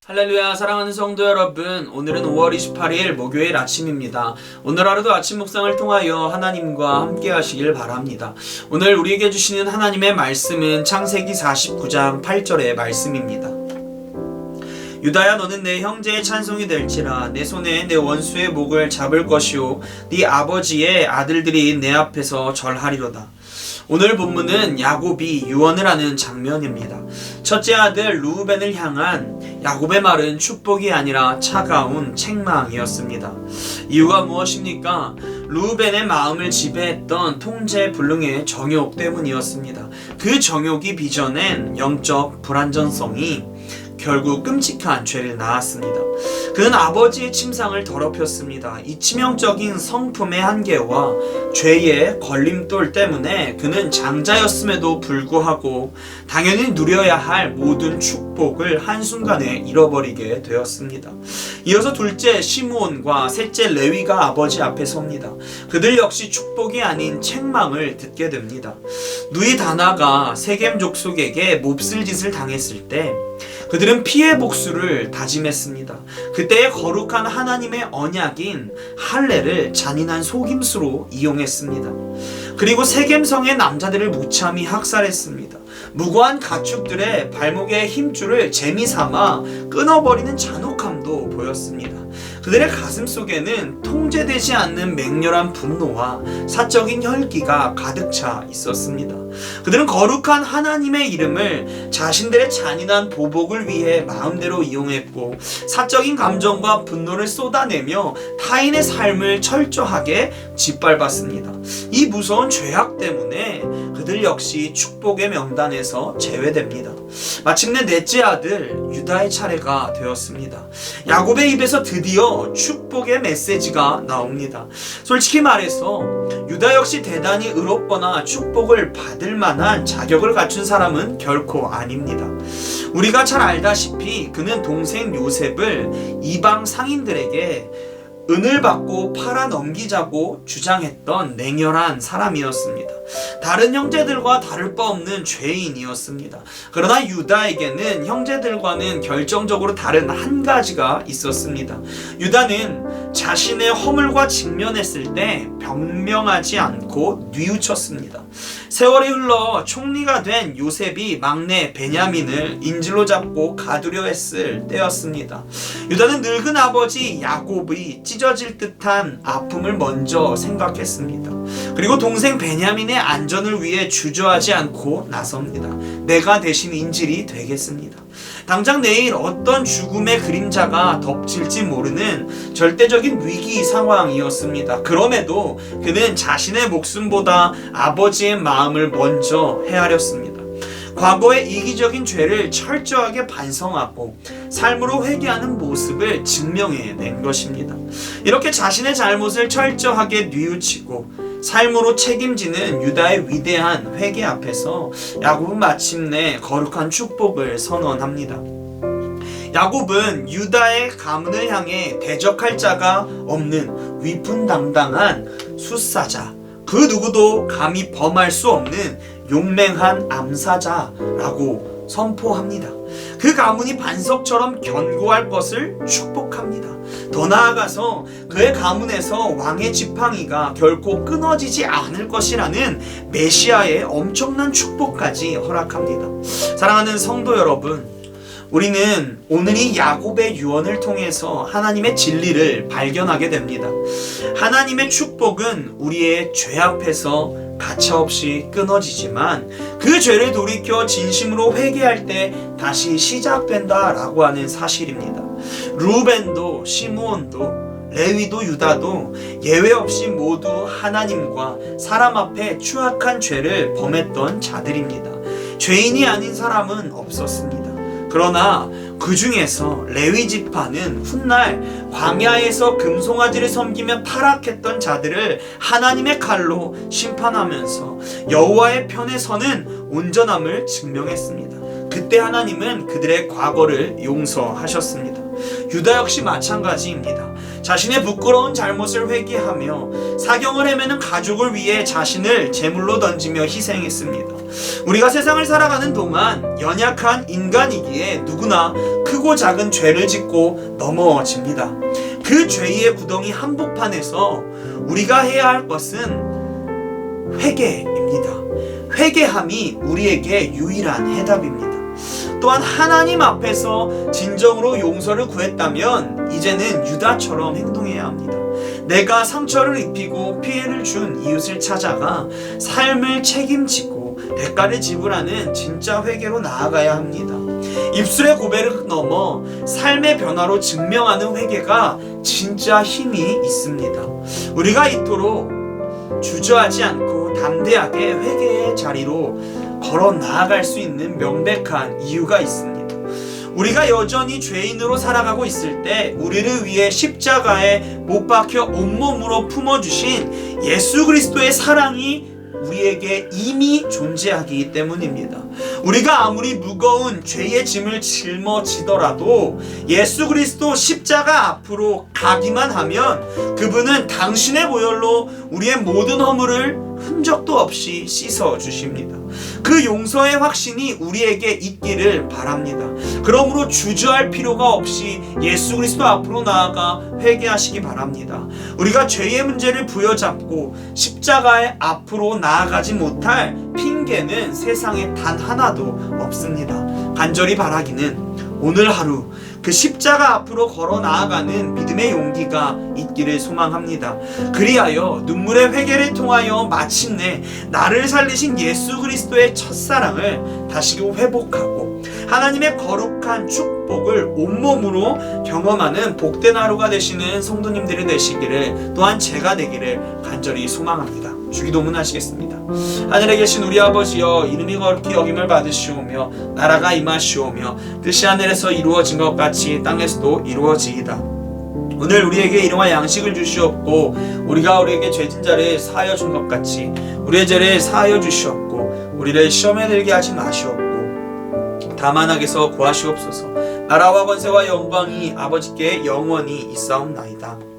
할렐루야. 사랑하는 성도 여러분, 오늘은 5월 28일 목요일 아침입니다. 오늘 하루도 아침 묵상을 통하여 하나님과 함께 하시길 바랍니다. 오늘 우리에게 주시는 하나님의 말씀은 창세기 49장 8절의 말씀입니다. 유다야, 너는 내 형제의 찬송이 될지라. 내 손에 내 원수의 목을 잡을 것이요 네 아버지의 아들들이 내 앞에서 절하리로다. 오늘 본문은 야곱이 유언을 하는 장면입니다. 첫째 아들 르우벤을 향한 야곱의 말은 축복이 아니라 차가운 책망이었습니다. 이유가 무엇입니까? 르우벤의 마음을 지배했던 통제불능의 정욕 때문이었습니다. 그 정욕이 빚어낸 영적 불안전성이 결국 끔찍한 죄를 낳았습니다. 그는 아버지의 침상을 더럽혔습니다. 이 치명적인 성품의 한계와 죄의 걸림돌 때문에 그는 장자였음에도 불구하고 당연히 누려야 할 모든 축복을 한순간에 잃어버리게 되었습니다. 이어서 둘째 시므온과 셋째 레위가 아버지 앞에 섭니다. 그들 역시 축복이 아닌 책망을 듣게 됩니다. 누이 다나가 세겜 족속에게 몹쓸 짓을 당했을 때 그들은 피해 복수를 다짐했습니다. 그때의 거룩한 하나님의 언약인 할례를 잔인한 속임수로 이용했습니다. 그리고 세겜성의 남자들을 무참히 학살했습니다. 무고한 가축들의 발목의 힘줄을 재미삼아 끊어버리는 잔혹함도 보였습니다. 그들의 가슴 속에는 통제되지 않는 맹렬한 분노와 사적인 혈기가 가득 차 있었습니다. 그들은 거룩한 하나님의 이름을 자신들의 잔인한 보복을 위해 마음대로 이용했고 사적인 감정과 분노를 쏟아내며 타인의 삶을 철저하게 짓밟았습니다. 이 무서운 죄악 때문에 그들 역시 축복의 명단에서 제외됩니다. 마침내 넷째 아들 유다의 차례가 되었습니다. 야곱의 입에서 드디어 축복의 메시지가 나옵니다. 솔직히 말해서 유다 역시 대단히 의롭거나 축복을 받을 만한 자격을 갖춘 사람은 결코 아닙니다. 우리가 잘 알다시피 그는 동생 요셉을 이방 상인들에게 은을 받고 팔아 넘기자고 주장했던 냉혈한 사람이었습니다. 다른 형제들과 다를 바 없는 죄인이었습니다. 그러나 유다에게는 형제들과는 결정적으로 다른 한 가지가 있었습니다. 유다는 자신의 허물과 직면했을 때 변명하지 않고 뉘우쳤습니다. 세월이 흘러 총리가 된 요셉이 막내 베냐민을 인질로 잡고 가두려 했을 때였습니다. 유다는 늙은 아버지 야곱이 찢어질 듯한 아픔을 먼저 생각했습니다. 그리고 동생 베냐민의 안전을 위해 주저하지 않고 나섭니다. 내가 대신 인질이 되겠습니다. 당장 내일 어떤 죽음의 그림자가 덮칠지 모르는 절대적인 위기 상황이었습니다. 그럼에도 그는 자신의 목숨보다 아버지의 마음을 먼저 헤아렸습니다. 과거의 이기적인 죄를 철저하게 반성하고 삶으로 회개하는 모습을 증명해낸 것입니다. 이렇게 자신의 잘못을 철저하게 뉘우치고 삶으로 책임지는 유다의 위대한 회개 앞에서 야곱은 마침내 거룩한 축복을 선언합니다. 야곱은 유다의 가문을 향해 대적할 자가 없는 위풍당당한 숫사자, 그 누구도 감히 범할 수 없는 용맹한 암사자라고 선포합니다. 그 가문이 반석처럼 견고할 것을 축복합니다. 더 나아가서 그의 가문에서 왕의 지팡이가 결코 끊어지지 않을 것이라는 메시아의 엄청난 축복까지 허락합니다. 사랑하는 성도 여러분, 우리는 오늘 이 야곱의 유언을 통해서 하나님의 진리를 발견하게 됩니다. 하나님의 축복은 우리의 죄 앞에서 가차없이 끊어지지만 그 죄를 돌이켜 진심으로 회개할 때 다시 시작된다라고 하는 사실입니다. 르우벤도 시므온도 레위도 유다도 예외 없이 모두 하나님과 사람 앞에 추악한 죄를 범했던 자들입니다. 죄인이 아닌 사람은 없었습니다. 그러나 그 중에서 레위 지파는 훗날 광야에서 금송아지를 섬기며 타락했던 자들을 하나님의 칼로 심판하면서 여호와의 편에 서는 온전함을 증명했습니다. 그때 하나님은 그들의 과거를 용서하셨습니다. 유다 역시 마찬가지입니다. 자신의 부끄러운 잘못을 회개하며 사경을 헤매는 가족을 위해 자신을 제물로 던지며 희생했습니다. 우리가 세상을 살아가는 동안 연약한 인간이기에 누구나 크고 작은 죄를 짓고 넘어집니다. 그 죄의 구덩이 한복판에서 우리가 해야 할 것은 회개입니다. 회개함이 우리에게 유일한 해답입니다. 또한 하나님 앞에서 진정으로 용서를 구했다면 이제는 유다처럼 행동해야 합니다. 내가 상처를 입히고 피해를 준 이웃을 찾아가 삶을 책임지고 대가를 지불하는 진짜 회개로 나아가야 합니다. 입술의 고백을 넘어 삶의 변화로 증명하는 회개가 진짜 힘이 있습니다. 우리가 이토록 주저하지 않고 담대하게 회개의 자리로 걸어 나아갈 수 있는 명백한 이유가 있습니다. 우리가 여전히 죄인으로 살아가고 있을 때 우리를 위해 십자가에 못 박혀 온몸으로 품어주신 예수 그리스도의 사랑이 우리에게 이미 존재하기 때문입니다. 우리가 아무리 무거운 죄의 짐을 짊어지더라도 예수 그리스도 십자가 앞으로 가기만 하면 그분은 당신의 보혈로 우리의 모든 허물을 흔적도 없이 씻어 주십니다. 그 용서의 확신이 우리에게 있기를 바랍니다. 그러므로 주저할 필요가 없이 예수 그리스도 앞으로 나아가 회개하시기 바랍니다. 우리가 죄의 문제를 부여잡고 십자가의 앞으로 나아가지 못할 핑계는 세상에 단 하나도 없습니다. 간절히 바라기는 오늘 하루 그 십자가 앞으로 걸어 나아가는 믿음의 용기가 있기를 소망합니다. 그리하여 눈물의 회개를 통하여 마침내 나를 살리신 예수 그리스도의 첫사랑을 다시금 회복하고 하나님의 거룩한 축복을 온몸으로 경험하는 복된 하루가 되시는 성도님들이 되시기를, 또한 제가 되기를 간절히 소망합니다. 주기도문 하시겠습니다. 하늘에 계신 우리 아버지여, 이름이 거룩히 여김을 받으시오며 나라가 임하시오며 뜻이 하늘에서 이루어진 것 같이 땅에서도 이루어지이다. 오늘 우리에게 일용할 양식을 주시옵고 우리가 우리에게 죄진 자를 사하여 준 것 같이 우리의 죄를 사하여 주시옵고 우리를 시험에 들게 하지 마시옵고 다만 악에서 구하시옵소서. 나라와 권세와 영광이 아버지께 영원히 있사옵나이다.